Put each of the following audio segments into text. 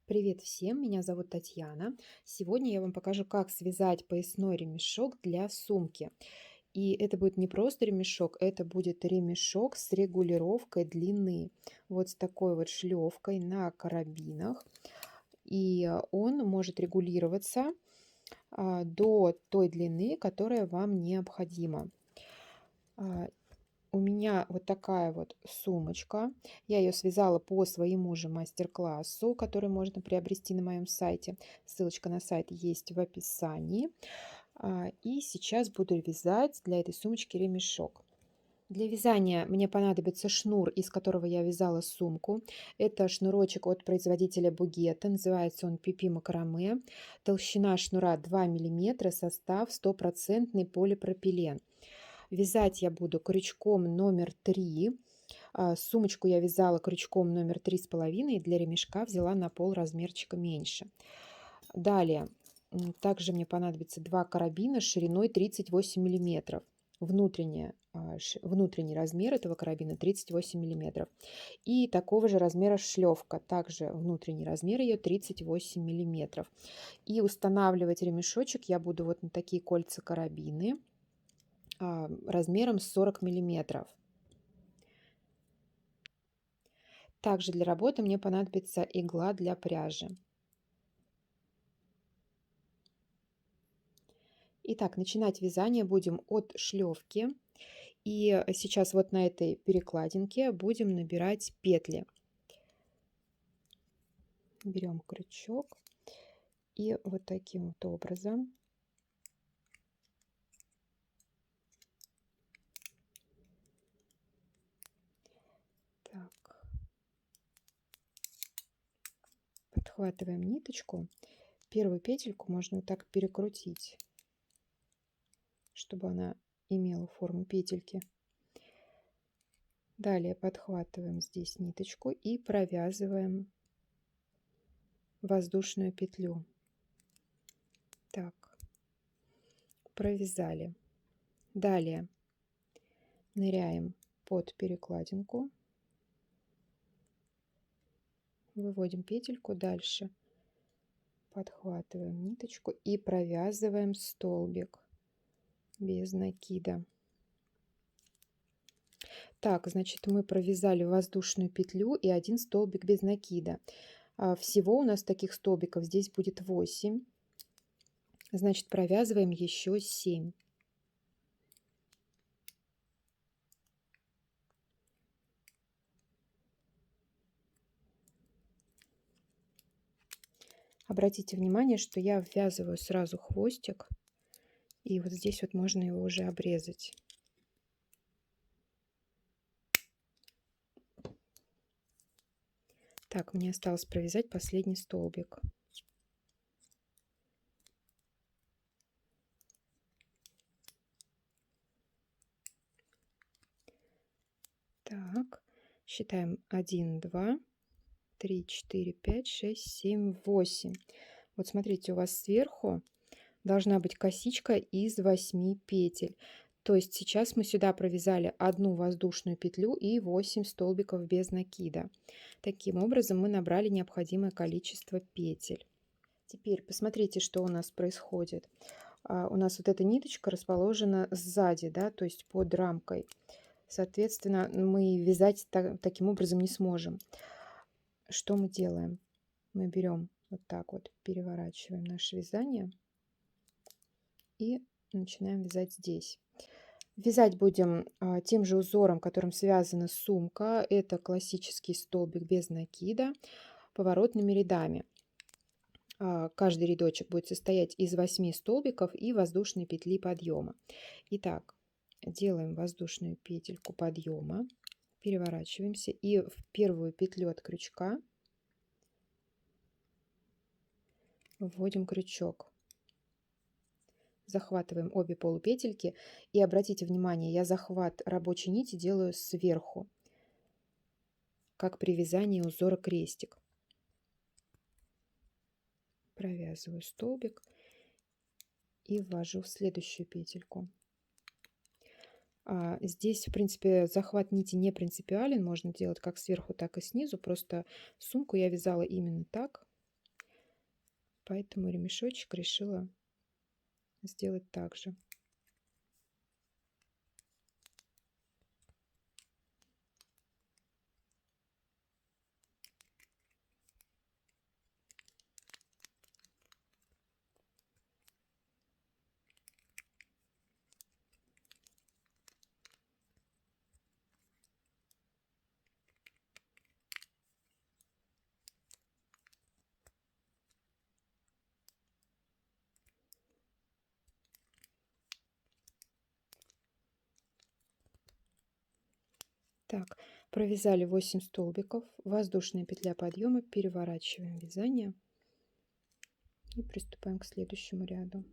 Привет всем, меня зовут Татьяна. Сегодня я вам покажу, как связать поясной ремешок для сумки. И это будет не просто ремешок, это будет ремешок с регулировкой длины. Вот с такой вот шлевкой на карабинах. И он может регулироваться до той длины, которая вам необходима. А, У меня вот такая вот сумочка. Я ее связала по своему же мастер-классу, который можно приобрести на моем сайте. Ссылочка на сайт есть в описании. И сейчас буду вязать для этой сумочки ремешок. Для вязания мне понадобится шнур, из которого я вязала сумку. Это шнурочек от производителя Бугета. Называется он Пипи Макраме. Толщина шнура 2 мм, состав стопроцентный полипропилен. Вязать я буду крючком номер 3. Сумочку я вязала крючком номер 3,5. Для ремешка взяла на пол размерчика меньше. Далее, также мне понадобится два карабина шириной 38 миллиметров. Внутренний размер этого карабина 38 миллиметров. И такого же размера шлевка. Также внутренний размер ее 38 миллиметров. И устанавливать ремешочек я буду вот на такие кольца карабины размером 40 миллиметров. Также для работы мне понадобится игла для пряжи. Итак, начинать вязание будем от шлевки. И сейчас вот на этой перекладинке будем набирать петли. Берем крючок и вот таким вот образом так, подхватываем ниточку. Первую петельку можно вот так перекрутить, чтобы она имела форму петельки. Далее подхватываем здесь ниточку и провязываем воздушную петлю. Так, провязали. Далее ныряем под перекладинку, выводим петельку, дальше подхватываем ниточку и провязываем столбик без накида. Так, значит, мы провязали воздушную петлю и один столбик без накида. Всего у нас таких столбиков здесь будет 8. Значит, провязываем еще 7. Обратите внимание, что я ввязываю сразу хвостик, и вот здесь вот можно его уже обрезать. Так, мне осталось провязать последний столбик. Так, считаем 1, 2, 3, 4, 5, 6, 7, 8. Вот смотрите, у вас сверху должна быть косичка из 8 петель. То есть сейчас мы сюда провязали одну воздушную петлю и 8 столбиков без накида. Таким образом мы набрали необходимое количество петель. Теперь посмотрите, что у нас происходит. У нас вот эта ниточка расположена сзади, да, то есть под рамкой. Соответственно, мы вязать таким образом не сможем. Что мы делаем? Мы берем вот так вот, переворачиваем наше вязание и начинаем вязать здесь. Вязать будем тем же узором, которым связана сумка. Это классический столбик без накида, поворотными рядами. Каждый рядочек будет состоять из 8 столбиков и воздушной петли подъема. Итак, делаем воздушную петельку подъема, переворачиваемся и в первую петлю от крючка вводим крючок. Захватываем обе полупетельки и обратите внимание, я захват рабочей нити делаю сверху, как при вязании узора крестик. Провязываю столбик и ввожу в следующую петельку. Здесь, в принципе, захват нити не принципиален, можно делать как сверху, так и снизу, просто сумку я вязала именно так. Поэтому ремешочек решила сделать так же. Так, провязали 8 столбиков, воздушная петля подъема, переворачиваем вязание и приступаем к следующему ряду.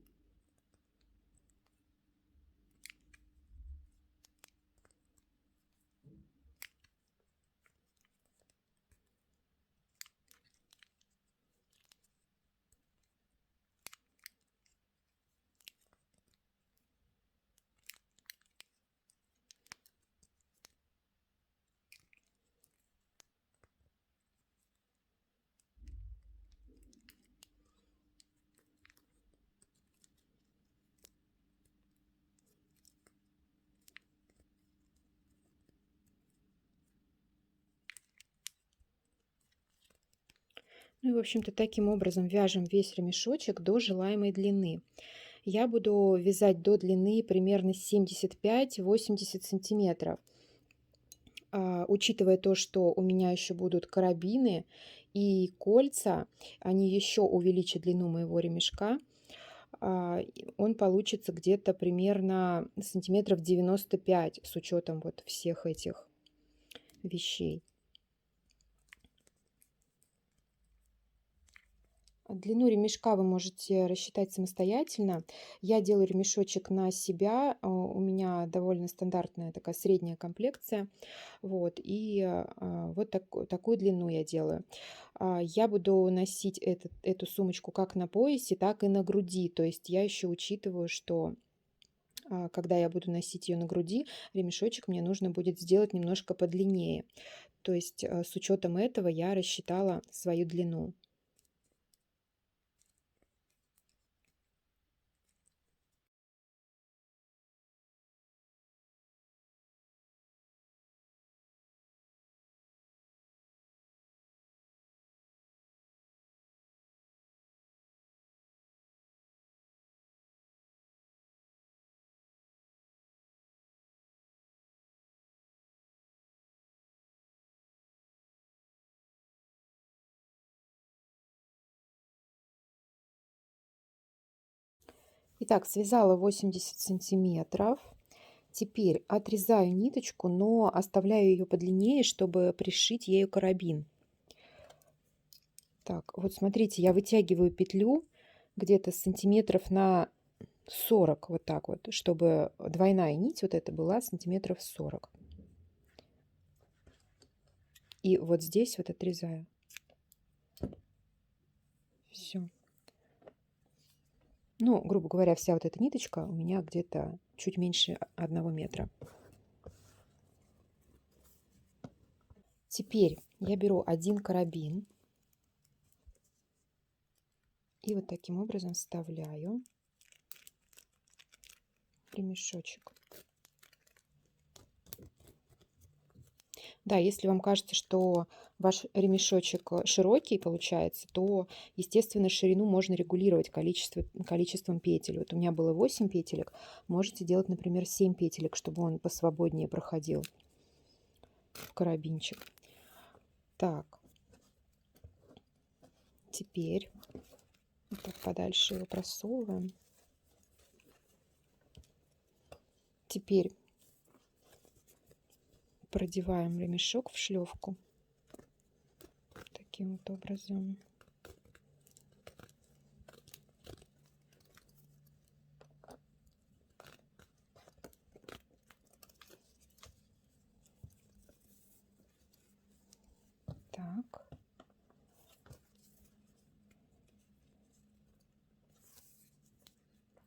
Ну и, в общем-то, таким образом вяжем весь ремешочек до желаемой длины. Я буду вязать до длины примерно 75-80 сантиметров. Учитывая то, что у меня еще будут карабины и кольца, они еще увеличат длину моего ремешка. Он получится где-то примерно сантиметров 95 с учетом вот всех этих вещей. Длину ремешка вы можете рассчитать самостоятельно. Я делаю ремешочек на себя. У меня довольно стандартная такая средняя комплекция. Вот, и вот такую длину я делаю. Я буду носить эту сумочку как на поясе, так и на груди. То есть я еще учитываю, что когда я буду носить ее на груди, ремешочек мне нужно будет сделать немножко подлиннее. То есть с учетом этого я рассчитала свою длину. Итак, связала 80 сантиметров. Теперь отрезаю ниточку, но оставляю ее подлиннее, чтобы пришить ею карабин. Так, вот смотрите, я вытягиваю петлю где-то сантиметров на 40, вот так вот, чтобы двойная нить вот эта была сантиметров 40. И вот здесь вот отрезаю. Все. Ну, грубо говоря, вся вот эта ниточка у меня где-то чуть меньше 1 метра. Теперь я беру один карабин и вот таким образом вставляю ремешочек. Да, если вам кажется, что ваш ремешочек широкий получается, то, естественно, ширину можно регулировать количеством петель. Вот у меня было 8 петелек, можете делать, например, 7 петелек, чтобы он посвободнее проходил в карабинчик. Так, теперь вот так подальше его просовываем. Теперь продеваем ремешок в шлёвку таким вот образом. Так.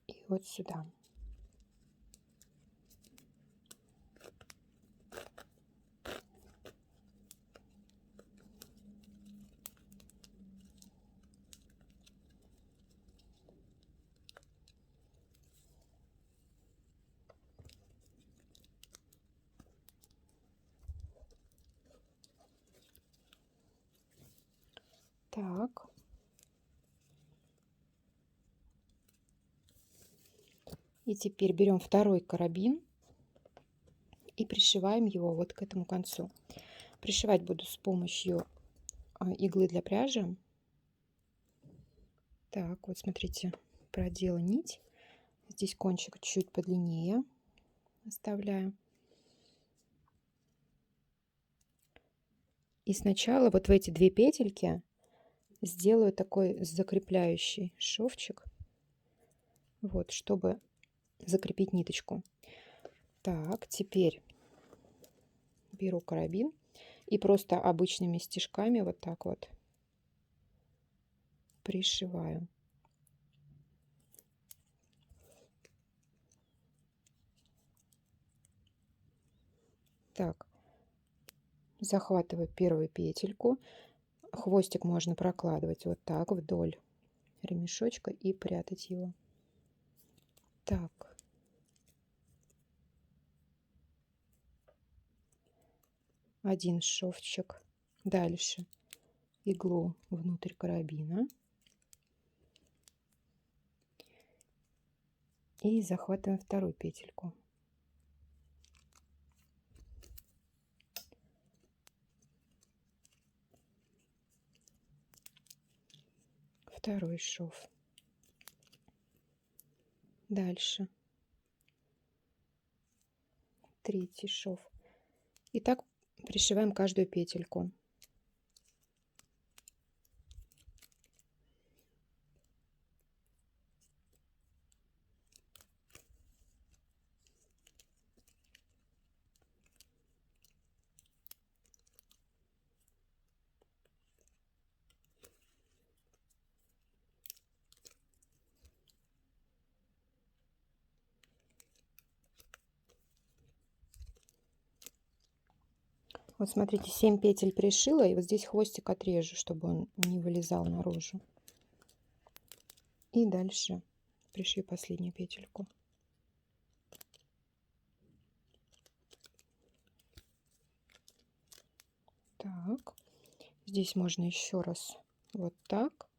И вот сюда. Так. И теперь берем второй карабин и пришиваем его вот к этому концу. Пришивать буду с помощью иглы для пряжи. Так, вот смотрите, продела нить. Здесь кончик чуть подлиннее оставляю. И сначала вот в эти две петельки сделаю такой закрепляющий шовчик, вот, чтобы закрепить ниточку. Так, теперь беру карабин и просто обычными стежками вот так вот пришиваю. Так, захватываю первую петельку, хвостик можно прокладывать вот так вдоль ремешочка и прятать его. Так, один шовчик, дальше иглу внутрь карабина и захватываем вторую петельку. Второй шов. Дальше третий шов. И так пришиваем каждую петельку. Вот смотрите, 7 петель пришила, и вот здесь хвостик отрежу, чтобы он не вылезал наружу. И дальше пришью последнюю петельку. Так, здесь можно еще раз вот так.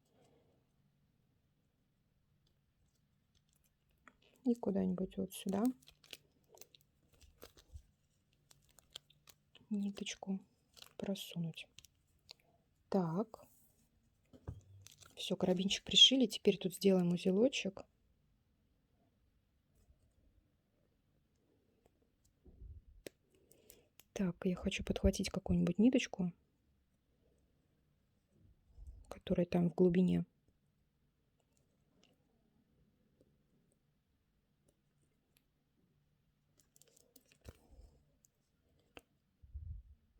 И куда-нибудь вот сюда ниточку просунуть. Так, все, карабинчик пришили. Теперь тут сделаем узелочек. Так, я хочу подхватить какую-нибудь ниточку, которая там в глубине.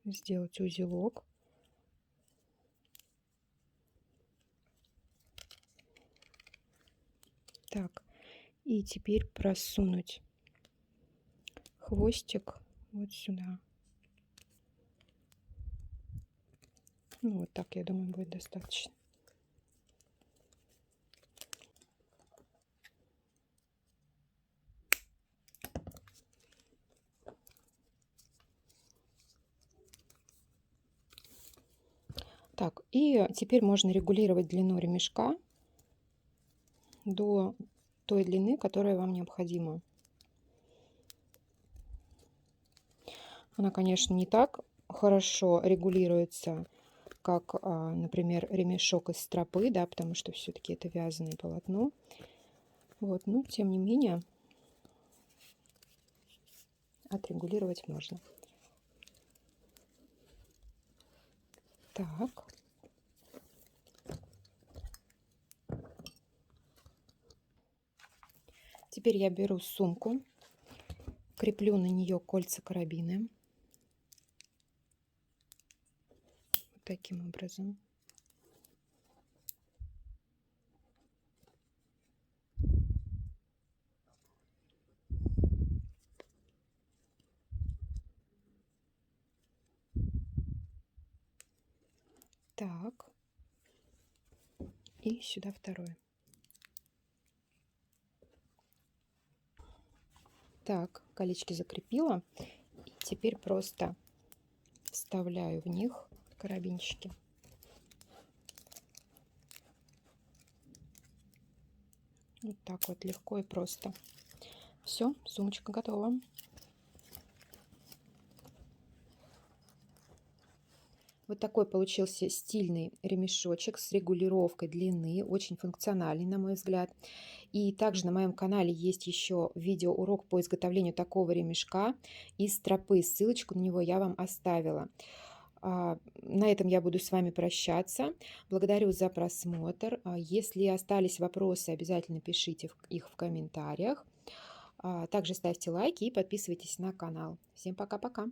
Сделать узелок. Так, и теперь просунуть хвостик вот сюда. Ну, вот так, я думаю, будет достаточно. Так, и теперь можно регулировать длину ремешка до той длины, которая вам необходима. Она, конечно, не так хорошо регулируется, как, например, ремешок из стропы, да, потому что все-таки это вязаное полотно. Вот, но тем не менее отрегулировать можно. Так. Теперь я беру сумку, креплю на нее кольца карабины. Вот таким образом. Так. И сюда второе. Так, колечки закрепила. И теперь просто вставляю в них карабинчики. Вот так вот легко и просто. Все, сумочка готова. Вот такой получился стильный ремешочек с регулировкой длины, очень функциональный, на мой взгляд. И также на моем канале есть еще видеоурок по изготовлению такого ремешка из стропы. Ссылочку на него я вам оставила. На этом я буду с вами прощаться. Благодарю за просмотр. Если остались вопросы, обязательно пишите их в комментариях. Также ставьте лайки и подписывайтесь на канал. Всем пока-пока.